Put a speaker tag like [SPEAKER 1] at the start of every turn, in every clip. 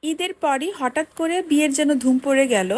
[SPEAKER 1] ঈদের পরই হঠাৎ করে বিয়ের যেন ধুম পড়ে গেল।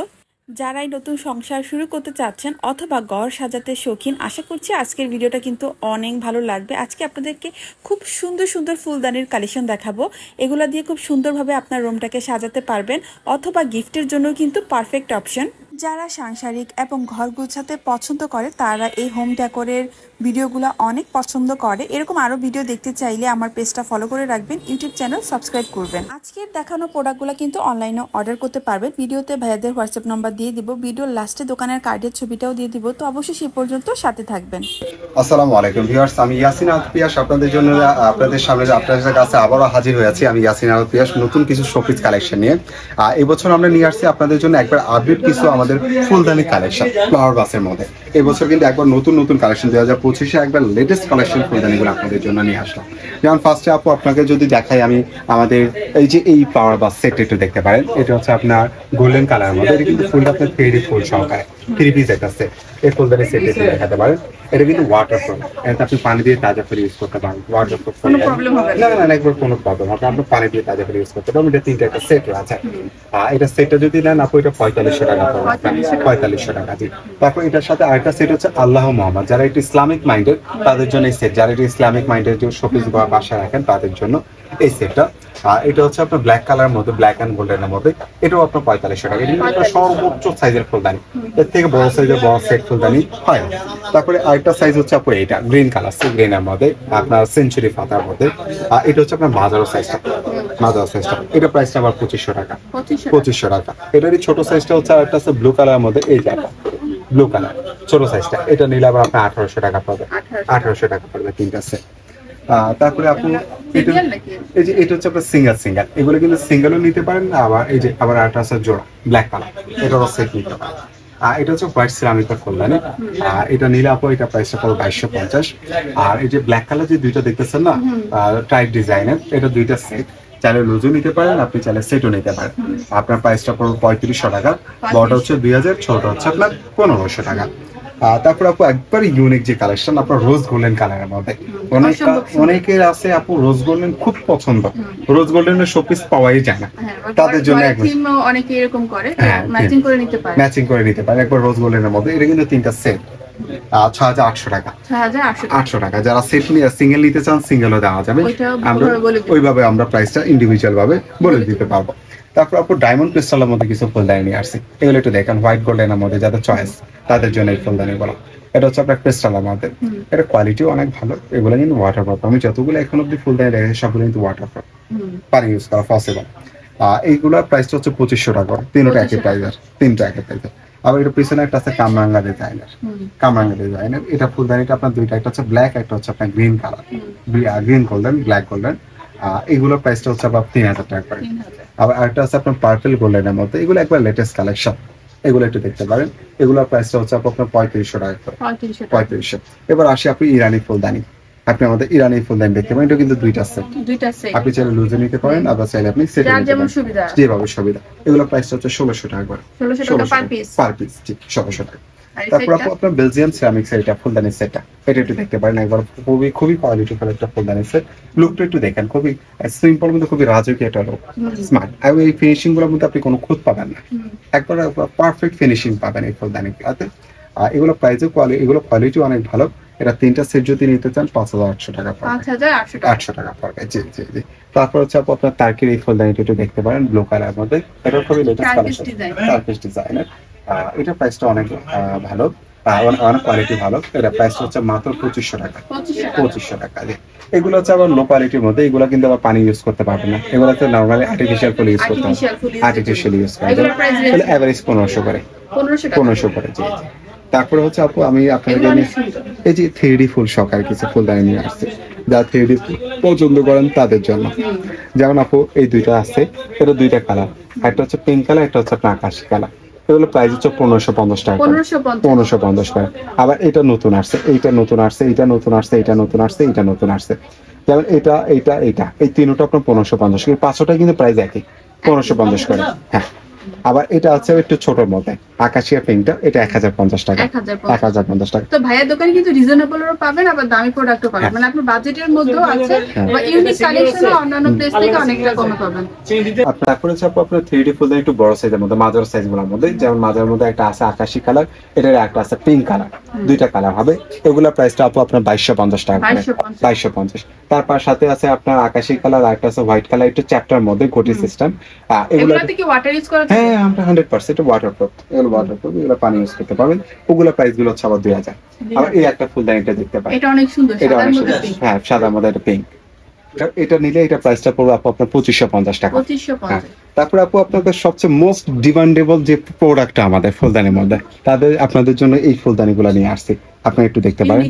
[SPEAKER 1] যারাই নতুন সংসার শুরু করতে চাচ্ছেন অথবা ঘর সাজাতে শৌখিন, আশা করছি আজকের ভিডিওটা কিন্তু অনেক ভালো লাগবে। আজকে আপনাদেরকে খুব সুন্দর সুন্দর ফুলদানির কালেকশন দেখাবো। এগুলো দিয়ে খুব সুন্দরভাবে আপনার রুমটাকে সাজাতে পারবেন অথবা গিফটের জন্য কিন্তু পারফেক্ট অপশন। যারা সাংসারিক এবং ঘর গুছাতে পছন্দ করে তারা এই হোম ডেকোরের ভিডিওগুলো অনেক পছন্দ করে। এরকম আরও ভিডিও দেখতে চাইলে আমার পেজটা ফলো করে রাখবেন, ইউটিউব চ্যানেল সাবস্ক্রাইব করবেন। আজকের দেখানো প্রোডাক্টগুলো কিন্তু অনলাইনে অর্ডার করতে পারবেন। ভিডিওতে ভাইয়াদের হোয়াটসঅ্যাপ নাম্বার দিয়ে দিব, ভিডিওর লাস্টে দোকানের কার্ডের ছবিটাও দিয়ে দিব। তো অবশ্যই সেই পর্যন্ত সাথে থাকবেন।
[SPEAKER 2] আসসালামু আলাইকুম ভিউয়ার্স, আমি ইয়াসিন আল পিয়াস আপনাদের জন্য আপনাদের সামনে আপনাদের কাছে আবারও হাজির হয়েছি। আমি ইয়াসিন আল পিয়াস নতুন কিছু শোপিস কালেকশন নিয়ে। এবছর আমরা নিয়ে আসছি আপনাদের জন্য একবার আপডেট কিছু আমাদের ফুলদানি কালেকশন ফ্লাওয়ার বাসের মধ্যে। এবছর কিন্তু একবার নতুন নতুন কালেকশন 2025-এ একবার লেটেস্ট কালেকশন ফুলদানিগুলো আপনাদের জন্য নিয়ে আসলাম। যেমন ফার্স্টে আপু আপনাকে যদি দেখাই, আমি আমাদের এই যে এই ফ্লাওয়ার বাস সেট একটু দেখতে পারেন। এটা হচ্ছে আপনার গোল্ডেন কালারের মধ্যে। এটা কিন্তু ফুলটা আপনার 3D ফুল সহকারে 3 পিস একটা সেট। এই ফুলদানি সেট একটু দেখাতে পারেন। এটা কিন্তু ওয়াটারপ্রুফ, এটা আপনি পানি দিয়ে তাজা করে ইউজ করতে পারেন। ওয়াটারপ্রুফ কোনো প্রবলেম হবে না, না একবার কোনো প্রবলেম হবে, আপনি পানি দিয়ে তাজা করে ইউজ করতে পারবেন। এটা তিনটা একটা সেট আছে। এটা সেটটা যদি নেন আপু, এটা 4500 টাকা পড়বে, 4500 টাকা। জি, তারপর এটার সাথে আরেকটা সেট হচ্ছে আল্লাহ মোহাম্মদ। যারা একটু ইসলামিক মাইন্ডেড তাদের জন্য এই সেট, যারা একটু ইসলামিক মাইন্ডেড যে শোপিস বা বাসায় রাখেন তাদের জন্য এই সেটটা। এটা হচ্ছে আপনার ব্ল্যাক কালারের মধ্যে, ব্ল্যাক অ্যান্ড গোল্ডেনের মধ্যে। এটাও আপনার 4500 টাকা। এটা কিন্তু সর্বোচ্চ সাইজের ফুলদানি, এর থেকে বড় সাইজের বড় সেট ফুলদানি হয়। তারপরে আরেকটা সাইজ হচ্ছে আপনার এটা গ্রিন কালার, গ্রিনের মধ্যে আপনার সেঞ্চুরি পাতার মধ্যে। এটা হচ্ছে আপনার মাজারো সাইজটা, মাজারো সাইজটা। এটা প্রাইসটা আবার 2500 টাকা, 2500 টাকা। এটারই ছোট সাইজটা হচ্ছে আরেকটা আছে ব্লু কালারের মধ্যে, এই যে ব্লু কালার ছোট সাইজটা। এটা নিলে আবার আপনার 1800 টাকা পড়বে, 1800 টাকা পড়বে তিনটা সেট। তারপরে আপনি এই যে এটা হচ্ছে আপনার সিঙ্গেল সিঙ্গেল, এগুলো কিন্তু সিঙ্গেলও নিতে পারেন। আবার এই যে আবার আরেকটা আছে জোড়া ব্ল্যাক কালার, এটাও সেট নিতে পারেন। এটা হচ্ছে হোয়াইট সিরামিকের ফুলদানি। এটা নিলে আপু এটা প্রাইসটা পড়বে 2250। আর এই যে ব্ল্যাক কালার যে দুইটা দেখতেছেন না, টাইপ ডিজাইনের, এটা দুইটা সেট। চাইলে লুজও নিতে পারেন, আপনি চাইলে সেটও নিতে পারেন। আপনার প্রাইসটা পড়বে 3500 টাকা। বড়টা হচ্ছে 2000, ছোটটা হচ্ছে আপনার 1500 টাকা। তারপর আপু একবার ইউনিক যে কালেকশন আপনার রোজ গোল্ডেন কালারের মধ্যে, অনেকের আছে আপু রোজ গোল্ডেন খুব পছন্দ, রোজ গোল্ডেনের শোপিস পাওয়াই যায় না, তাদের জন্য
[SPEAKER 3] অনেকে এরকম করে ম্যাচিং করে নিতে পারে,
[SPEAKER 2] ম্যাচিং করে নিতে পারে একবার রোজ গোল্ডেনের মধ্যে। এটা কিন্তু তিনটা সেট 6800 টাকা, 6800 টাকা। যারা সেট নিয়ে সিঙ্গেল নিতে চান সিঙ্গেলও দেওয়া যাবে, আমরা ওইভাবে আমরা প্রাইসটা ইন্ডিভিজুয়াল ভাবে বলে দিতে পারবো। তারপর আপু ডায়মন্ড ক্রিস্টালের মধ্যে কিছু ফুলদানি নিয়ে আসছি। এগুলো একটু দেখেন, হোয়াইট গোল্ডেনের মধ্যে যাদের চয়েস তাদের জন্য এই ফুলদানি গুলো। এটা হচ্ছে আপনার ক্রিস্টালের মধ্যে, এটা কোয়ালিটিও অনেক ভালো। এগুলো কিন্তু ওয়াটারপ্রুফ, আমি যতগুলো এখন অব্দি ফুলদানি দেখেছি সবগুলো কিন্তু ওয়াটারপ্রুফ, পানি ইউজ করা পসিবল। এইগুলোর প্রাইসটা হচ্ছে 2500 টাকা, তিনটা একই প্রাইসের, তিনটা একই প্রাইসের। আবার এটা পিছনে একটা আছে কামরাঙ্গা ডিজাইনের, কামরাঙ্গা ডিজাইনের। এটা ফুলদানিটা আপনার দুইটা, একটা হচ্ছে ব্ল্যাক, একটা হচ্ছে আপনার green colour, green golden, black golden. এগুলোর প্রাইসটা হচ্ছে আপনার 3000 টাকা করে। আবার আরেকটা আছে আপনার পার্পল গোল্ডেনের মধ্যে, এগুলো একবার লেটেস্ট কালেকশন, এগুলো একটু দেখতে পারেন। এগুলোর প্রাইসটা হচ্ছে আপনার 3500 টাকা করে, 3500। এবার আসি আপনি ইরানি ফুলদানি। আপনি আমাদের ইরানি ফুলদানি দেখতে পারেন, এটা কিন্তু দুইটা সেট, আপনি চাইলে লুজে নিতে পারেন, আবার চাইলে আপনি সেট নিতে পারেন, যেভাবে সুবিধা। এগুলোর প্রাইসটা হচ্ছে 1600 টাকা করে, 1600 পার পিস, জি 1600 টাকা। তারপর আপনার বেলজিয়াম সিরামিক্স এটা ফুলদানি সেটটা, এটা একটু দেখতে পারেন একবার। খুবই কোয়ালিটিফুল একটা ফুলদানি সেট। লুকটা একটু দেখেন, খুবই সিম্পল কিন্তু খুবই রাজকীয় একটা লুক, স্মার্ট। আর এই ফিনিশিং গুলোর মধ্যে আপনি কোনো খুঁত পাবেন না, একবার পারফেক্ট ফিনিশিং পাবেন এই ফুলদানিগুলোতে। এগুলো প্রাইসও এগুলো কোয়ালিটিও অনেক ভালো। এটা তিনটা সেট যদি নিতে চান 5800 টাকা পড়বে, 5800 টাকা পড়বে, জি জি জি। তারপর হচ্ছে আপনার টার্কির এই ফুলদানিটা একটু দেখতে পারেন, ব্লু কালারের মধ্যে। এটা খুবই লেটেস্ট কালেকশন, টার্কিশ ডিজাইনের। এটা প্রাইসটা অনেক ভালো, অনেক কোয়ালিটি ভালো। এটা প্রাইসটা হচ্ছে মাত্র 2500 টাকা, 2500 টাকা। এগুলো হচ্ছে আবার লো কোয়ালিটির মধ্যে, এগুলো কিন্তু আবার পানি ইউজ করতে পারবে না, এগুলোতে নরমালি আর্টিফিশিয়াল ফুল ইউজ করতে হবে, আর্টিফিশিয়াল ইউজ করা যায়। তাহলে এভারেজ 1500 করে, 1500 করে, জি। তারপরে হচ্ছে আপু আমি আপনাদের জন্য এই যে 3D ফুল সকার কিছু ফুলদানি নিয়ে আসছি, যারা 3D পছন্দ করেন তাদের জন্য। যেমন আপু এই দুইটা আছে, এটা দুইটা কালার, একটা হচ্ছে পিঙ্ক কালার, একটা হচ্ছে আপনার আকাশি কালার। এগুলো প্রাইস হচ্ছে 1550 টাকা, 1550 টাকা। আবার এটা নতুন আসছে, এইটা নতুন আসছে, এইটা নতুন আসছে, এইটা নতুন আসছে, এইটা নতুন আসছে। যেমন এটা এইটা এইটা এই তিনটা আপনার 1550, এই পাঁচটাই কিন্তু প্রাইস একই, 1550 করে। হ্যাঁ, আবার এটা আছে একটু ছোটর মধ্যে আকাশিয়া পিঙ্কটা, এটা 1050 টাকা। 1050 টাকা।
[SPEAKER 3] তো ভাইয়ের দোকানে কিন্তু রিজনেবলও পাবেন, আবার দামি প্রোডাক্টও পাবেন, মানে আপনার বাজেটের মধ্যেও আছে বা ইউনিক কালেকশনও অন্যান্য প্লেস থেকে অনেকটা কমে পাবেন।
[SPEAKER 2] তারপরে হচ্ছে আপনার 3D ফুলদানি একটু বড় সাইজের মধ্যে, মাঝারি সাইজগুলোর মধ্যে, যেমন মাঝারির মধ্যে একটা আছে আকাশি কালার, এটার একটা আছে পিঙ্ক কালার, দুইটা কালার হবে। এগুলা প্রাইসটা আপু আপনার 2250 টাকা করে, 2250। তারপর সাথে আছে আপনার আকাশি কালার, আর একটা আছে হোয়াইট কালার, একটু চ্যাপ্টার মধ্যে কোটি সিস্টেম।
[SPEAKER 3] এগুলাতে কি ওয়াটার ইউজ করা?
[SPEAKER 2] হ্যাঁ, আমরা 100% ওয়াটারপ্রুফ, এগুলো ওয়াটারপ্রুফ, এগুলো পানি ইউজ করতে পারবেন। ওগুলা প্রাইস গুলো হচ্ছে আবার 2000। আবার এই একটা ফুলদানিটা দেখতে পারেন,
[SPEAKER 3] এটা অনেক সুন্দর,
[SPEAKER 2] এটা অনেক সুন্দর, হ্যাঁ সাদার মধ্যে একটা পিঙ্ক। এটা নিলে এটা প্রাইসটা পড়বে আপু আপনার 2550 টাকা।
[SPEAKER 3] 2550।
[SPEAKER 2] তারপর আপু আপনাদের সবচেয়ে মোস্ট ডিমান্ডেবল যে প্রোডাক্টটা আমাদের ফুলদানির মধ্যে, তাদের আপনাদের জন্য এই ফুলদানিগুলো নিয়ে আসছি, আপনি একটু দেখতে পারেন।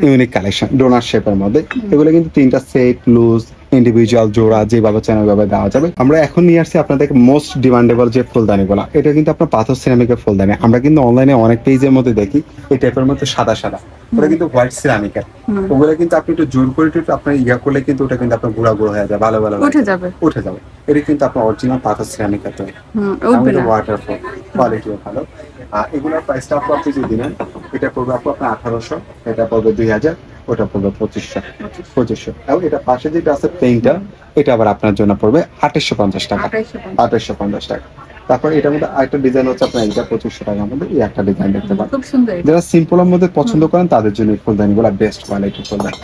[SPEAKER 2] ইউনিক কালেকশন, ডোনার শেপের মধ্যে। এগুলো কিন্তু 3টা সেট, লুজ, ইন্ডিভিজুয়াল, জোড়া, যেভাবে চান ওইভাবে দেওয়া যাবে। আমরা এখন নিয়ে আসছি আপনাদেরকে মোস্ট ডিমান্ডেবল যে ফুলদানিগুলো, এটা কিন্তু আপনার পাথর সিরামিকের ফুলদানি। আমরা কিন্তু অনলাইনে অনেক পেজের মধ্যে দেখি এই টাইপের মধ্যে সাদা সাদা, ওটা কিন্তু হোয়াইট সিরামিকের। ওগুলো কিন্তু আপনি একটু জোর করে একটু আপনার ইয়া করলে কিন্তু ওটা কিন্তু আপনার গুঁড়া গুঁড়ো হয়ে যায়, ভালো ভালো উঠে যাবে। এটা কিন্তু আপনার অরিজিনাল পাথর সিরামিকের তৈরি, ওয়াটারপ্রুফ, কোয়ালিটিও ভালো। আর এগুলোর প্রাইসটা আপনি যদি নেন, এটা পড়বে আপনার 1800, এটা পড়বে 2000, ওটা পড়বে 2500। এবং এটা পাশে যেটা আছে পেইন্টার, এটা আবার আপনার জন্য পড়বে 2850 টাকা। 2850 টাকা। তারপর এটার মধ্যে আরেকটা ডিজাইন হচ্ছে আপনার এটা 2500 টাকার মধ্যে এই একটা ডিজাইন দেখতে পাবেন, খুব সুন্দর। যারা সিম্পলের মধ্যে পছন্দ করেন তাদের জন্য এই ফুলদানিগুলো বেস্ট কোয়ালিটির ফুলদানি।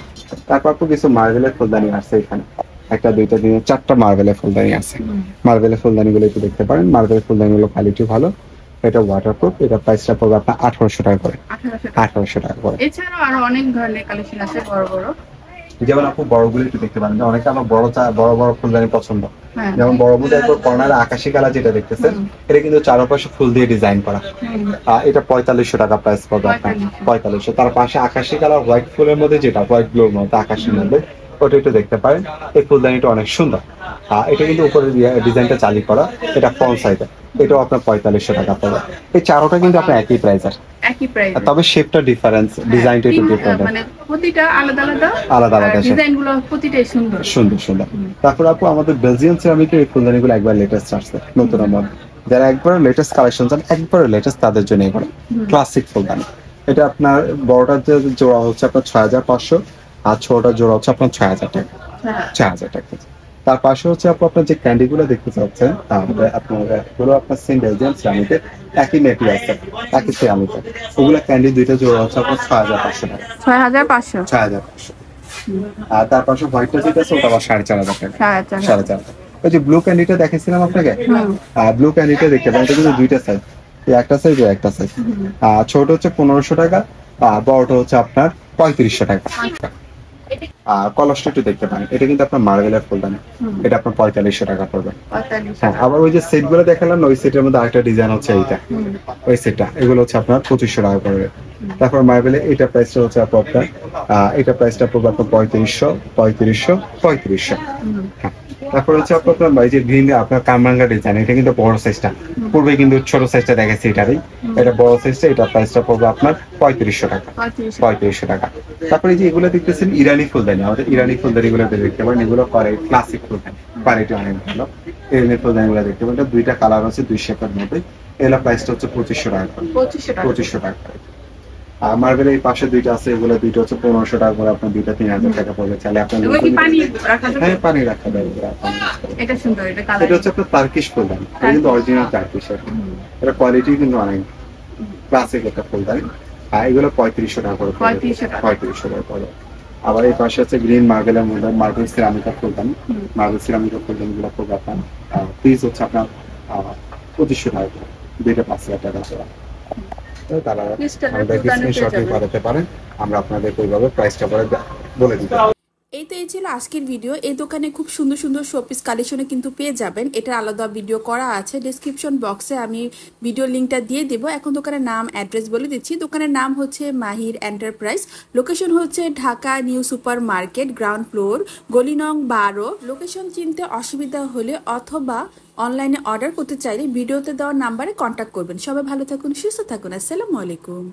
[SPEAKER 2] তারপর আপনি কিছু মার্বেলের ফুলদানি আছে এখানে, একটা দুইটা দিনে 4টা মার্বেলের ফুলদানি আছে। মার্বেলের ফুলদানিগুলো একটু দেখতে পারেন, মার্বেলের ফুলদানিগুলো কোয়ালিটি ভালো, এটা ওয়াটারপ্রুফ। এটা প্রাইসটা পড়বে আপনার 1800 টাকা করে। 1800 টাকা করে।
[SPEAKER 3] এছাড়াও আরো অনেক ধরনের কালেকশন আছে বড় বড়,
[SPEAKER 2] যেমন আপু বড়গুলো একটু দেখতে পারেন, অনেকে আমার বড় বড় ফুলদানি পছন্দ। যেমন বড় মধ্যে একবার কর্নারে আকাশি কালার যেটা দেখতেছেন, এটা কিন্তু চারপাশে ফুল দিয়ে ডিজাইন করা। এটা 4500 টাকা প্রাইস পড়বে আপনার, 4500। তার পাশে আকাশি কালার হোয়াইট ফুলের মধ্যে, যেটা হোয়াইট ব্লুর মধ্যে আকাশের মধ্যে, ওটা একটু দেখতে পারেন। এই ফুলদানিটা অনেক সুন্দর। এটা কিন্তু উপরে ডিজাইনটা চালি করা, এটা ফ্রন্ট সাইডে, এটাও আপনার 4500 টাকা পড়বে। এই চারোটা কিন্তু আপনার একই প্রাইসের, তবে শেপটা ডিফারেন্স, ডিজাইনটা একটু ডিফারেন্ট,
[SPEAKER 3] মানে প্রতিটা আলাদা ডিজাইনগুলো প্রতিটাই সুন্দর সুন্দর।
[SPEAKER 2] তারপর আপু আমাদের বেলজিয়ান সিরামিকের এই ফুলদানিগুলো একবার লেটেস্ট আসছে, নতুন মডেল। যারা একবার লেটেস্ট কালেকশন চান, একবার লেটেস্ট, তাদের জন্য এগুলো ক্লাসিক ফুলদানি। এটা আপনার বড়টার যে জোড়া হচ্ছে আপনার 6500, আর ছোটটার জোড়া হচ্ছে আপনার 6000 টাকা। 6000 টাকা। তার পাশে হচ্ছে আপনার যে ক্যান্ডিগুলো দেখতে পাচ্ছেন, আপনার আপনার সেম বেলজিয়ান সিরামিকের একই নেটই আছে, একই সিরামিকের। ওগুলা ক্যান্ডি দুইটা জোড়া হচ্ছে আপনার 6500 টাকা। 6500। আর তার পাশে হোয়াইটটা যেটা আছে ওটা আবার 4500 টাকা। 4500। ওই যে ব্লু ক্যান্ডিটা দেখেছিলাম আপনাকে, ব্লু ক্যান্ডিটা দেখতে পারেন, এটা কিন্তু দুইটা সাইজ, একটা সাইজ ও একটা সাইজ। ছোট হচ্ছে 1500 টাকা, আর বড়টা হচ্ছে আপনার 3500 টাকা। কলসটা একটু দেখতে পারেন, এটা কিন্তু আপনার মার্বেলের ফুলদানি, এটা আপনার 4500 টাকা পড়বে। হ্যাঁ, আবার ওই যে সেট গুলো দেখালাম না, ওই সেটের মধ্যে আরেকটা ডিজাইন হচ্ছে এইটা, ওই সেটটা, এগুলো হচ্ছে আপনার 2500 টাকা পড়বে। তারপর মার্বেলের এটা প্রাইসটা হচ্ছে আপনার, এটা প্রাইসটা পড়বে আপনার 3500। হ্যাঁ, তারপর হচ্ছে আপনার এই যে গ্রিন আপনার কামরাঙ্গা ডিজাইন, এটা কিন্তু বড় সাইজটা, পূর্বে কিন্তু ছোট সাইজটা দেখাচ্ছি, এটারই এটা বড় সাইজটা, এটা প্রাইসটা পড়বে আপনার 3500 টাকা। 3500 টাকা। তারপরে এই যে এগুলো দেখতেছেন ইরানি ফুলদানি, আমাদের ইরানি ফুলদানি গুলো দেখতে পারেন, এগুলো ক্লাসিক ফুলদানি, কোয়ালিটি অনেক ভালো। ইরানি ফুলদানি গুলো দেখতে পারেন, দুইটা কালার আছে, দুই শেপের মধ্যে। এগুলো প্রাইসটা হচ্ছে 2500 টাকা। 2500 টাকা। আর মার্বেলের এই পাশে দুইটা আছে, এগুলো দুইটা হচ্ছে 1500 টাকা করে, আপনার দুইটা 3000 টাকা পড়বে। চাইলে আপনার হ্যাঁ পানি রাখা যাবে। এটা সুন্দর, এটা হচ্ছে আপনার টার্কিশ ফুলদানি, এটা কিন্তু অরিজিনাল টার্কিশ, এটা কোয়ালিটি কিন্তু অনেক ক্লাসিক একটা ফুলদানি। আর এগুলো 3500 টাকা করে, 3500 টাকা করে। আবার এই পাশে আছে গ্রিন মার্বেলের মধ্যে মার্বেল সিরামিকের ফুলদানি, মার্বেল সিরামিকের ফুলদানি গুলো পড়বে আপনার পিস হচ্ছে আপনার 2500 টাকা করে, দুইটা 5000 টাকা করে। তারা আমাদের স্ক্রিনশটে পাঠাতে পারেন, আমরা আপনাদের ওইভাবে প্রাইসটা বলে দিতে।
[SPEAKER 1] এই ছিল আজকের ভিডিও। এই দোকানে খুব সুন্দর সুন্দর শোপিস কালেকশনে কিন্তু পেয়ে যাবেন। এটার আলাদা ভিডিও করা আছে, ডেসক্রিপশন বক্সে আমি ভিডিও লিঙ্কটা দিয়ে দেব। এখন দোকানের নাম অ্যাড্রেস বলে দিচ্ছি। দোকানের নাম হচ্ছে মাহির এন্টারপ্রাইজ, লোকেশন হচ্ছে Dhaka new super market, ground floor, গলি নং 12। লোকেশন চিনতে অসুবিধা হলে অথবা অনলাইনে অর্ডার করতে চাইলে ভিডিওতে দেওয়া নাম্বারে কন্ট্যাক্ট করবেন। সবাই ভালো থাকুন, সুস্থ থাকুন। আসসালামু আলাইকুম।